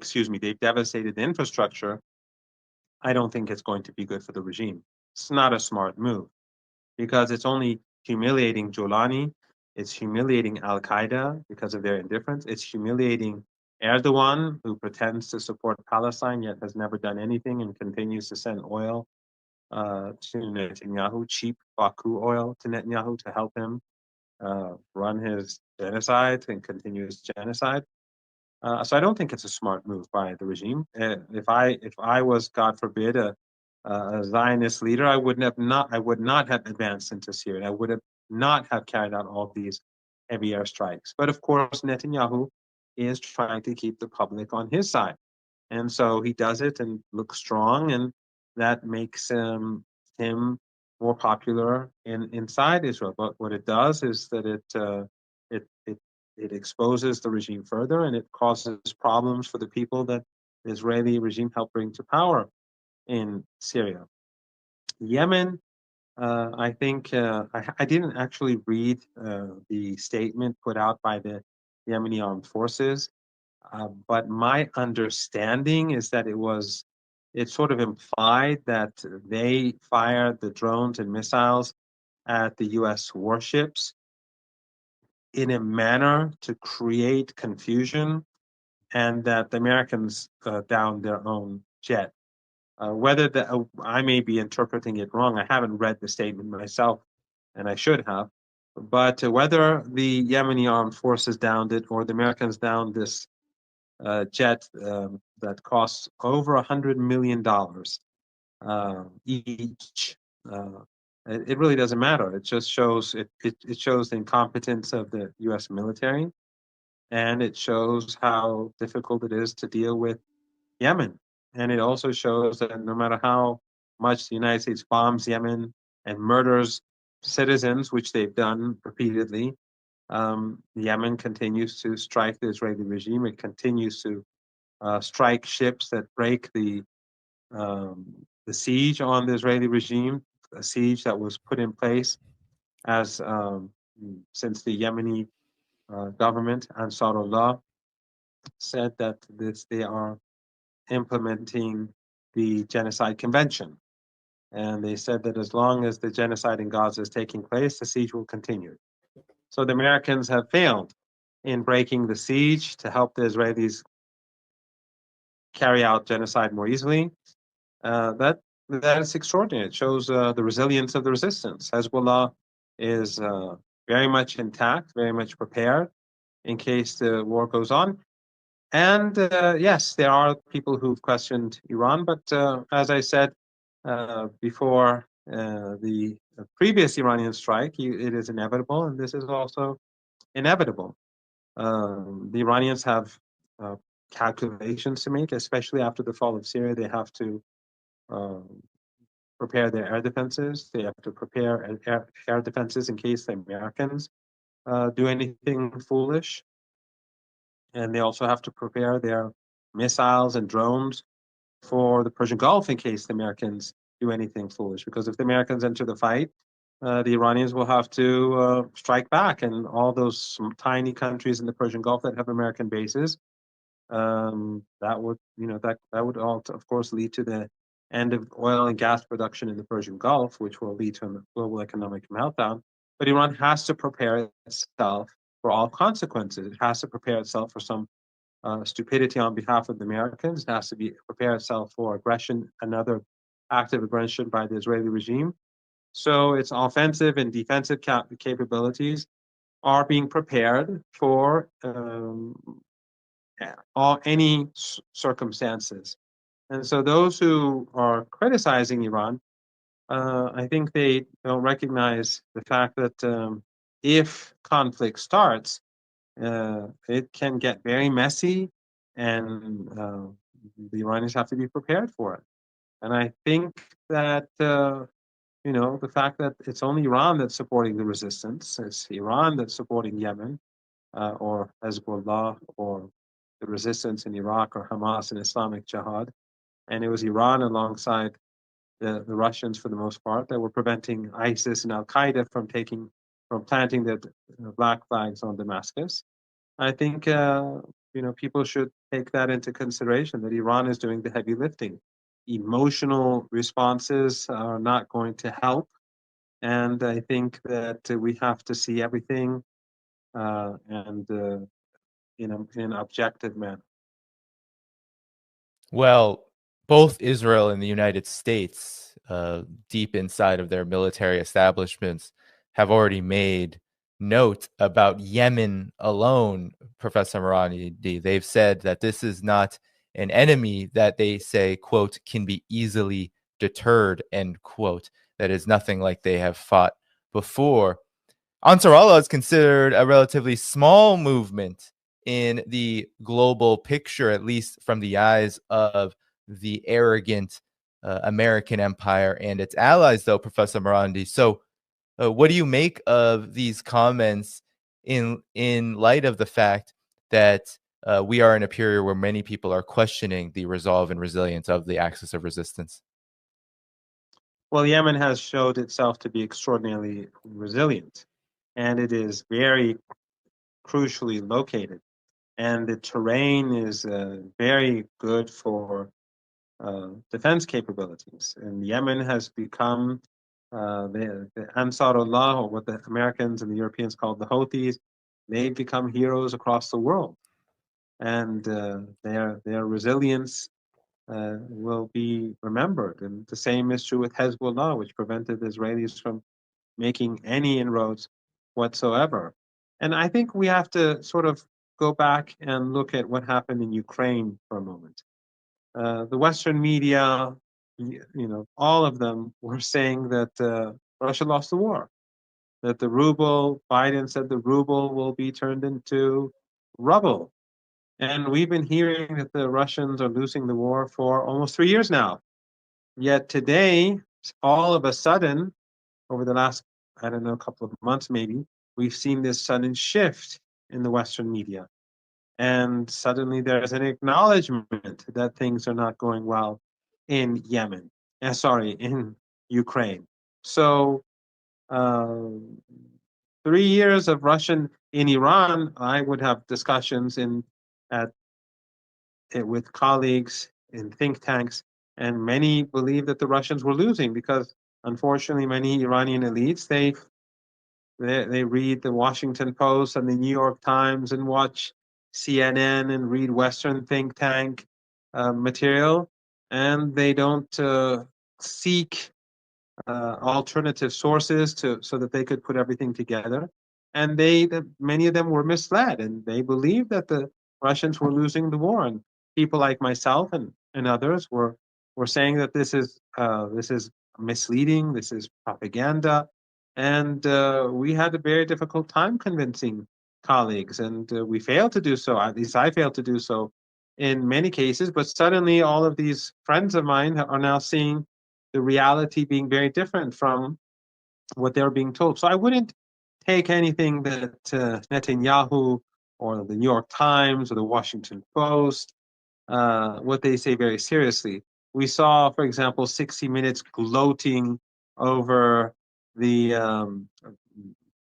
excuse me, they've devastated the infrastructure, I don't think it's going to be good for the regime. It's not a smart move because it's only humiliating Jolani, it's humiliating Al Qaeda because of their indifference, it's humiliating Erdogan, who pretends to support Palestine yet has never done anything and continues to send oil to Netanyahu, cheap Baku oil to Netanyahu to help him run his genocide and continue his genocide. So I don't think it's a smart move by the regime. If I was, God forbid, a Zionist leader, I would not have advanced into Syria. I would have not have carried out all these heavy airstrikes. But of course, Netanyahu is trying to keep the public on his side, and so he does it and looks strong, and that makes him more popular inside Israel. But what it does is that it it it exposes the regime further, and it causes problems for the people that the Israeli regime helped bring to power in Syria. Yemen, I think I didn't actually read the statement put out by the Yemeni armed forces, but my understanding is that it sort of implied that they fired the drones and missiles at the U.S. warships in a manner to create confusion, and that the Americans downed their own jet. I may be interpreting it wrong. I haven't read the statement myself, and I should have. But whether the Yemeni armed forces downed it or the Americans downed this jet that costs over $100 million each, it really doesn't matter. It just shows it shows the incompetence of the U.S. military, and it shows how difficult it is to deal with Yemen. And it also shows that no matter how much the United States bombs Yemen and murders citizens, which they've done repeatedly, Yemen continues to strike the Israeli regime. It continues to strike ships that break the siege on the Israeli regime, a siege that was put in place as since the Yemeni government, Ansarullah, said that they are implementing the Genocide Convention. And they said that as long as the genocide in Gaza is taking place, the siege will continue. So the Americans have failed in breaking the siege to help the Israelis carry out genocide more easily. That is extraordinary. It shows the resilience of the resistance. Hezbollah is very much intact, very much prepared in case the war goes on. And yes, there are people who've questioned Iran, but as I said before the previous Iranian strike, it is inevitable, and this is also inevitable. The Iranians have calculations to make, especially after the fall of Syria. They have to prepare their air defenses. They have to prepare air defenses in case the Americans do anything foolish. And they also have to prepare their missiles and drones for the Persian Gulf in case the Americans do anything foolish. Because if the Americans enter the fight, the Iranians will have to strike back, and all those tiny countries in the Persian Gulf that have American bases, that would all, of course, lead to the end of oil and gas production in the Persian Gulf, which will lead to a global economic meltdown. But Iran has to prepare itself for all consequences. It has to prepare itself for some stupidity on behalf of the Americans. It has to prepare itself for aggression, another active aggression by the Israeli regime. So its offensive and defensive capabilities are being prepared for any circumstances. And so those who are criticizing Iran, I think they don't recognize the fact that if conflict starts, it can get very messy, and the Iranians have to be prepared for it. And I think that the fact that it's only Iran that's supporting the resistance, it's Iran that's supporting Yemen, or Hezbollah, or the resistance in Iraq, or Hamas and Islamic Jihad, and it was Iran alongside the Russians for the most part that were preventing ISIS and Al Qaeda from planting the black flags on Damascus. I think people should take that into consideration, that Iran is doing the heavy lifting. Emotional responses are not going to help. And I think that we have to see everything and in an objective manner. Well, both Israel and the United States, deep inside of their military establishments, have already made note about Yemen alone, Professor Marandi. They've said that this is not an enemy that they say, quote, can be easily deterred, end quote. That is nothing like they have fought before. Ansar Allah is considered a relatively small movement in the global picture, at least from the eyes of the arrogant American empire and its allies, though, Professor Marandi. So, what do you make of these comments in light of the fact that we are in a period where many people are questioning the resolve and resilience of the axis of resistance? Well, Yemen has showed itself to be extraordinarily resilient, and it is very crucially located. And the terrain is very good for defense capabilities. And Yemen has become the Ansarullah, or what the Americans and the Europeans called the Houthis. They've become heroes across the world, and their resilience will be remembered. And the same is true with Hezbollah, which prevented the Israelis from making any inroads whatsoever. And I think we have to sort of go back and look at what happened in Ukraine for a moment. The Western media, all of them were saying that Russia lost the war, that the ruble, Biden said the ruble will be turned into rubble. And we've been hearing that the Russians are losing the war for almost 3 years now. Yet today, all of a sudden, over the last, I don't know, a couple of months maybe, we've seen this sudden shift in the Western media. And suddenly there's an acknowledgement that things are not going well in Yemen, in Ukraine. So, uh, 3 years of Russian in Iran, I would have discussions at with colleagues in think tanks, and many believe that the Russians were losing because, unfortunately, many Iranian elites they read the Washington Post and the New York Times and watch CNN and read Western think tank material, and they don't seek alternative sources so that they could put everything together. And many of them were misled, and they believed that the Russians were losing the war. And people like myself and others were saying that this is misleading, this is propaganda, and we had a very difficult time convincing colleagues, and we failed to do so. At least I failed to do so in many cases. But suddenly, all of these friends of mine are now seeing the reality being very different from what they're being told. So I wouldn't take anything that Netanyahu or the New York Times or the Washington Post, what they say, very seriously. We saw, for example, 60 Minutes gloating over the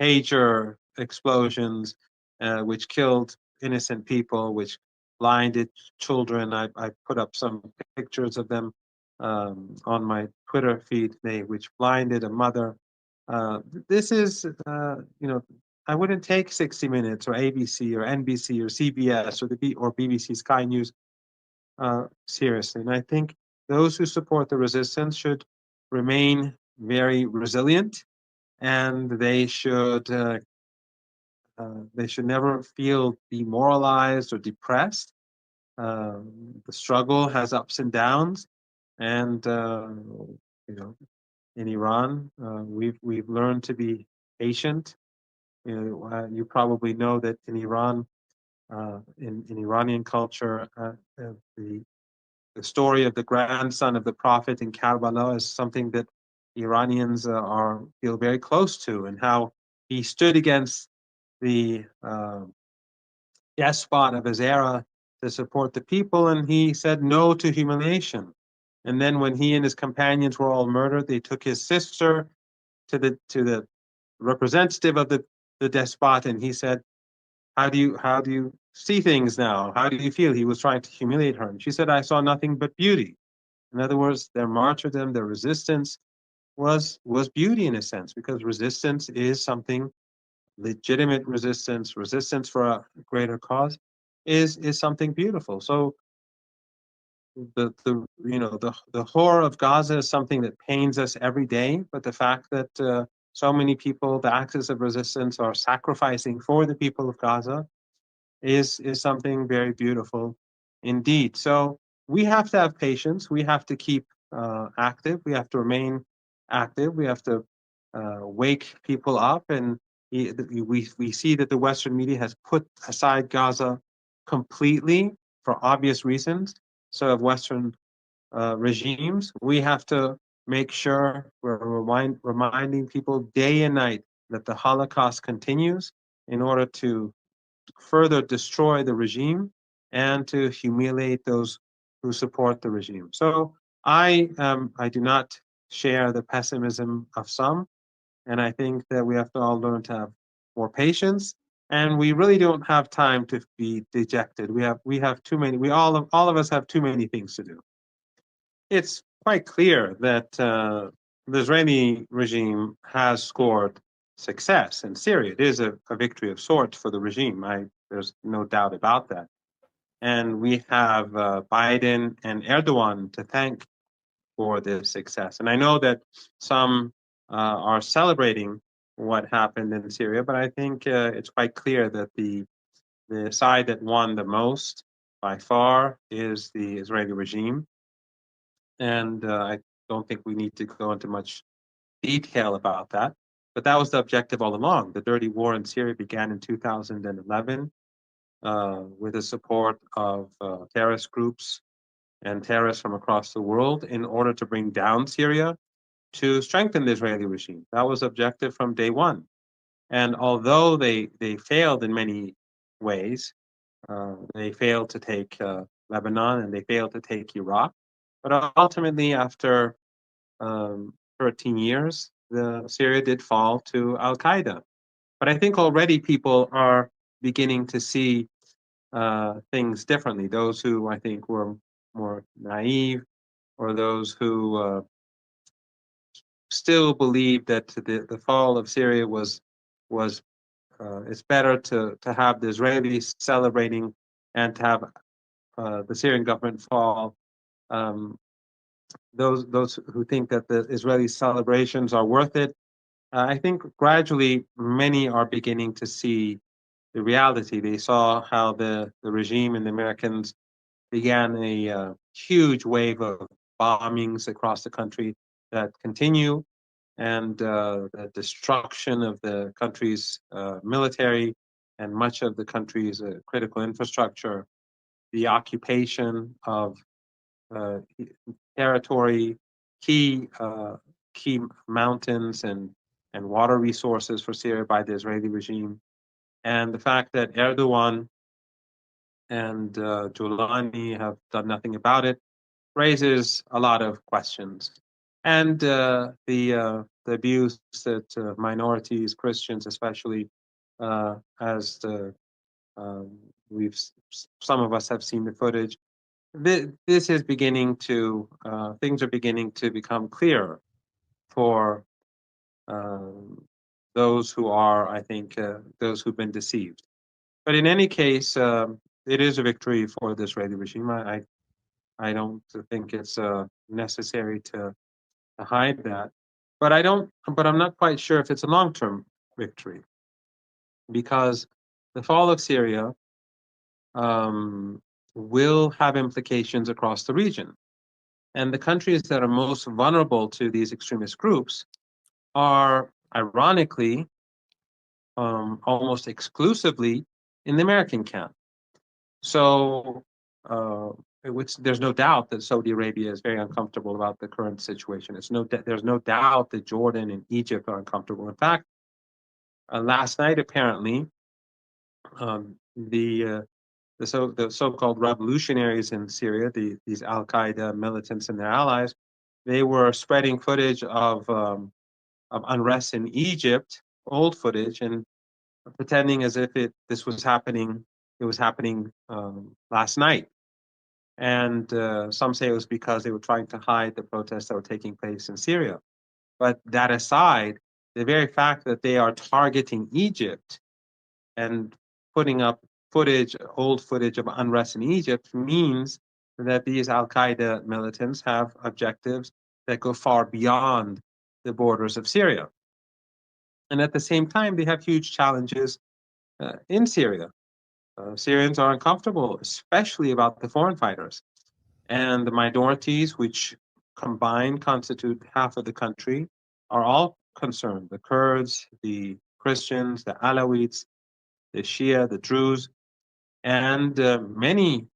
pager explosions, which killed innocent people, which blinded children. I put up some pictures of them on my Twitter feed today, which blinded a mother. This is, I wouldn't take 60 Minutes or ABC or NBC or CBS or or BBC Sky News seriously. And I think those who support the resistance should remain very resilient, and they should never feel demoralized or depressed. The struggle has ups and downs, and you know, in Iran, we've learned to be patient. You probably know that in Iran, in Iranian culture, the story of the grandson of the prophet in Karbala is something that Iranians feel very close to, and how he stood against the despot of his era to support the people, and he said no to humiliation. And then when he and his companions were all murdered, they took his sister to the representative of the despot, and he said, how do you see things now? How do you feel?" He was trying to humiliate her. And she said, "I saw nothing but beauty." In other words, their martyrdom, their resistance was beauty in a sense, because resistance is something legitimate. Resistance for a greater cause is something beautiful. So the horror of Gaza is something that pains us every day, but the fact that so many people, the axis of resistance, are sacrificing for the people of Gaza is something very beautiful indeed. So we have to have patience. We have to keep active. We have to remain active. We have to wake people up. And we see that the Western media has put aside Gaza completely for obvious reasons. So of Western regimes, we have to make sure we're reminding people day and night that the Holocaust continues in order to further destroy the regime and to humiliate those who support the regime. So I do not share the pessimism of some, and I think that we have to all learn to have more patience. And we really don't have time to be dejected. We have too many. We all of us have too many things to do. It's quite clear that the Israeli regime has scored success in Syria. It is a victory of sorts for the regime. There's no doubt about that. And we have Biden and Erdogan to thank for this success. And I know that some are celebrating what happened in Syria, but I think it's quite clear that the side that won the most by far is the Israeli regime. And I don't think we need to go into much detail about that. But that was the objective all along. The dirty war in Syria began in 2011 with the support of terrorist groups and terrorists from across the world in order to bring down Syria to strengthen the Israeli regime. That was objective from day one. And although they failed in many ways, they failed to take Lebanon and they failed to take Iraq. But ultimately, after 13 years, Syria did fall to Al Qaeda. But I think already people are beginning to see things differently. Those who I think were more naive, or those who still believe that the fall of Syria was it's better to have the Israelis celebrating and to have the Syrian government fall. Um, those who think that the Israeli celebrations are worth it, I think gradually many are beginning to see the reality. They saw how the regime and the Americans began a huge wave of bombings across the country that continue, and the destruction of the country's military and much of the country's critical infrastructure, the occupation of uh, territory, key key mountains and water resources for Syria by the Israeli regime, and the fact that Erdogan and Giuliani have done nothing about it raises a lot of questions. And the abuse that minorities, Christians especially, as the we've some of us have seen the footage. This is beginning to things are beginning to become clearer for those who are, I think, those who've been deceived. But in any case, it is a victory for the Israeli regime. I don't think it's necessary to hide that. But I don't. But I'm not quite sure if it's a long-term victory, because the fall of Syria will have implications across the region. And the countries that are most vulnerable to these extremist groups are, ironically, almost exclusively in the American camp. So, which there's no doubt that Saudi Arabia is very uncomfortable about the current situation. There's no doubt that Jordan and Egypt are uncomfortable. In fact, last night apparently, the so-called revolutionaries in Syria, these Al Qaeda militants and their allies, they were spreading footage of unrest in Egypt, old footage, and pretending as if this was happening. it was happening last night. And some say it was because they were trying to hide the protests that were taking place in Syria. But that aside, the very fact that they are targeting Egypt and putting up old footage of unrest in Egypt, means that these Al Qaeda militants have objectives that go far beyond the borders of Syria. And at the same time, they have huge challenges in Syria. Syrians are uncomfortable, especially about the foreign fighters. And the minorities, which combined constitute half of the country, are all concerned. The Kurds, the Christians, the Alawites, the Shia, the Druze, and many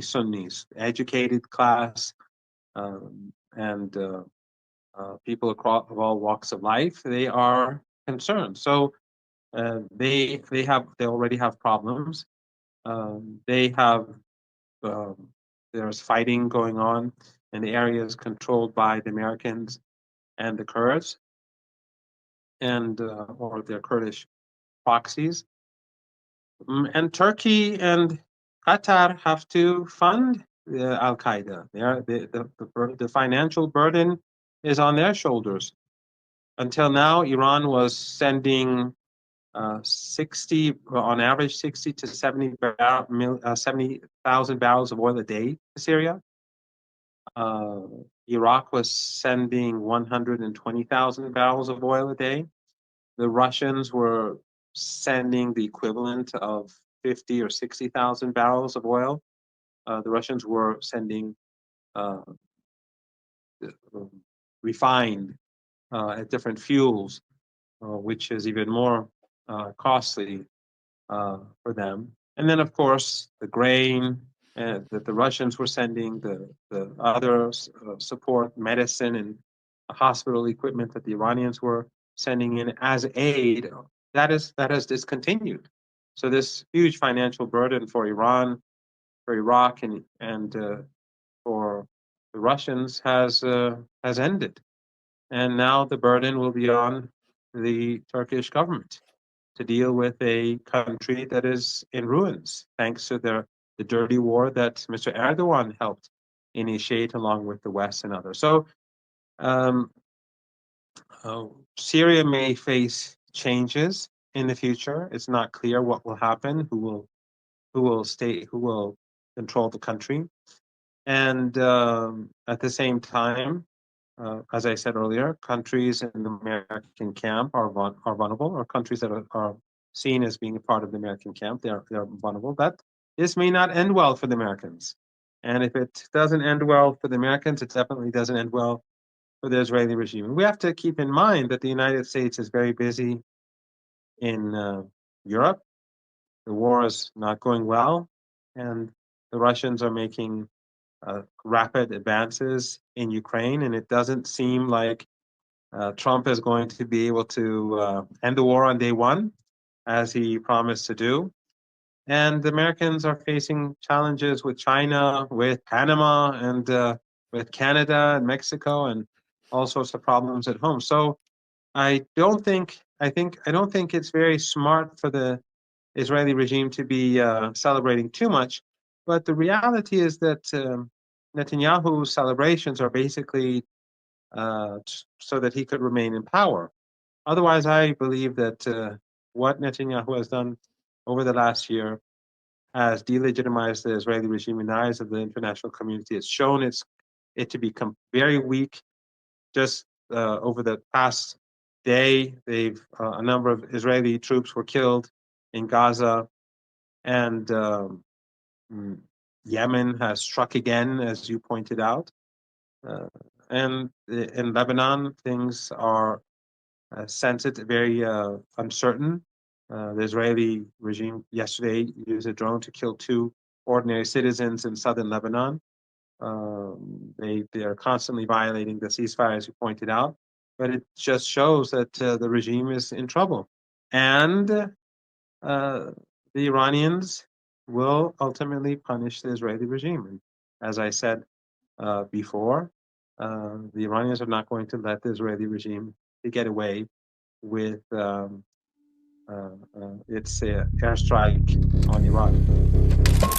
Sunnis, educated class, and people across of all walks of life. They are concerned. So they already have problems. They have there's fighting going on in the areas controlled by the Americans and the Kurds, and or their Kurdish proxies. And Turkey and Qatar have to fund Al Qaeda. The financial burden is on their shoulders. Until now, Iran was sending 60, on average, 60 to 70,000 barrels of oil a day to Syria. Iraq was sending 120,000 barrels of oil a day. The Russians were sending the equivalent of 50 or 60,000 barrels of oil. The Russians were sending uh, refined different fuels, which is even more costly for them. And then, of course, the grain that the Russians were sending, the other support, medicine, and hospital equipment that the Iranians were sending in as aid, that has discontinued. So this huge financial burden for Iran, for Iraq, and for the Russians has ended, and now the burden will be on the Turkish government to deal with a country that is in ruins, thanks to the dirty war that Mr. Erdogan helped initiate along with the West and others. So um, Syria may face changes in the future. It's not clear what will happen, who will control the country, and at the same time, as I said earlier, countries in the American camp are vulnerable, or countries that are seen as being a part of the American camp, they're vulnerable. That this may not end well for the Americans, and if it doesn't end well for the Americans, it definitely doesn't end well for the Israeli regime. And we have to keep in mind that the United States is very busy in Europe. The war is not going well, and the Russians are making rapid advances in Ukraine, and it doesn't seem like Trump is going to be able to end the war on day one, as he promised to do. And the Americans are facing challenges with China, with Panama, and with Canada and Mexico, and all sorts of problems at home. So I don't think it's very smart for the Israeli regime to be celebrating too much. But the reality is that Netanyahu's celebrations are basically so that he could remain in power. Otherwise, I believe that what Netanyahu has done over the last year has delegitimized the Israeli regime in the eyes of the international community. It's shown it to become very weak. Just over the past day, a number of Israeli troops were killed in Gaza, and Yemen has struck again, as you pointed out. And in Lebanon, things are sensitive, very uncertain. The Israeli regime yesterday used a drone to kill two ordinary citizens in southern Lebanon. They are constantly violating the ceasefire, as you pointed out, but it just shows that the regime is in trouble, and the Iranians will ultimately punish the Israeli regime. And as I said before, the Iranians are not going to let the Israeli regime to get away with its airstrike on Iraq.